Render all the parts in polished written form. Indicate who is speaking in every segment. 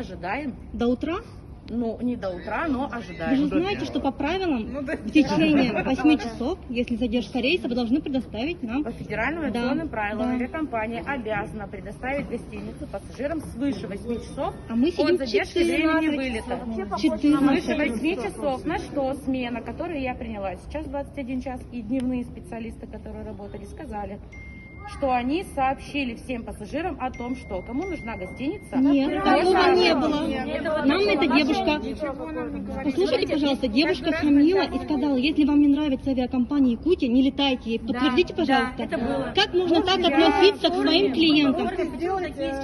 Speaker 1: ожидаем.
Speaker 2: До утра?
Speaker 1: Ну, не до утра, но
Speaker 2: Вы
Speaker 1: ожидаем.
Speaker 2: же знаете, что по правилам в течение 8 часов, если задержка рейса, вы должны предоставить нам...
Speaker 1: По федеральным
Speaker 2: Да,
Speaker 1: авиационным правилам
Speaker 2: да.
Speaker 1: авиакомпания обязана предоставить гостиницу пассажирам свыше 8 часов
Speaker 2: А мы сидим
Speaker 1: от задержки времени вылета.
Speaker 2: 14
Speaker 1: Свыше 8 часов. На что смена, которую я приняла сейчас 21 час, и дневные специалисты, которые работали, сказали, что они сообщили всем пассажирам о том, что кому нужна гостиница.
Speaker 2: Нет, такого не было.
Speaker 1: Этого
Speaker 2: Нам
Speaker 1: не
Speaker 2: эта
Speaker 1: было.
Speaker 2: девушка... Послушайте, пожалуйста, девушка хамила и сказала, если вам не нравится авиакомпания Якутия, не летайте ей. Подтвердите, пожалуйста.
Speaker 1: это было.
Speaker 2: Как можно так относиться к своим клиентам?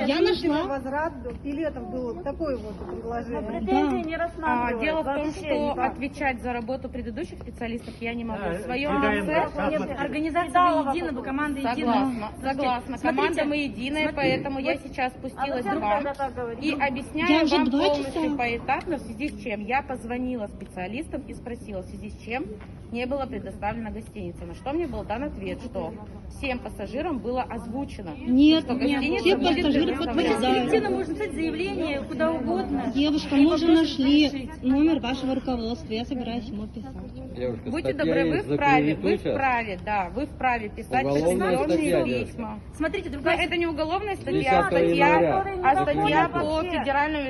Speaker 2: Я нашла.
Speaker 3: Возврат билетов было такое вот предложение.
Speaker 2: Да.
Speaker 1: Дело в том, что отвечать за работу предыдущих специалистов я не могу. В своем лице
Speaker 4: Организация вы едина, вы команда единая.
Speaker 1: Согласна. Команда мы единая, поэтому я сейчас спустилась к вам и
Speaker 2: Я
Speaker 1: объясняю
Speaker 2: уже
Speaker 1: вам
Speaker 2: 2
Speaker 1: полностью
Speaker 2: часа.
Speaker 1: поэтапно, в связи с чем я позвонила специалистам и спросила, в связи с чем не была предоставлена гостиница. На что мне был дан ответ, что всем пассажирам было озвучено,
Speaker 2: Нет,
Speaker 1: что
Speaker 2: нет,
Speaker 1: гостиница
Speaker 2: все
Speaker 1: будет
Speaker 2: пассажиры
Speaker 1: предоставляться.
Speaker 2: подтверждают.
Speaker 4: Коллективно можно писать заявление куда угодно.
Speaker 2: Девушка, мы уже нашли номер вашего руководства. Я собираюсь ему писать.
Speaker 5: Девушка,
Speaker 1: Будьте
Speaker 5: статья
Speaker 1: добры,
Speaker 5: есть за клевету сейчас?
Speaker 1: вы вправе писать
Speaker 5: Уголовная
Speaker 1: предупрежденные
Speaker 5: статья,
Speaker 1: письма.
Speaker 4: Смотрите,
Speaker 1: Но
Speaker 4: другая
Speaker 1: это не уголовная статья,
Speaker 5: 10 января.
Speaker 1: а статья по федеральному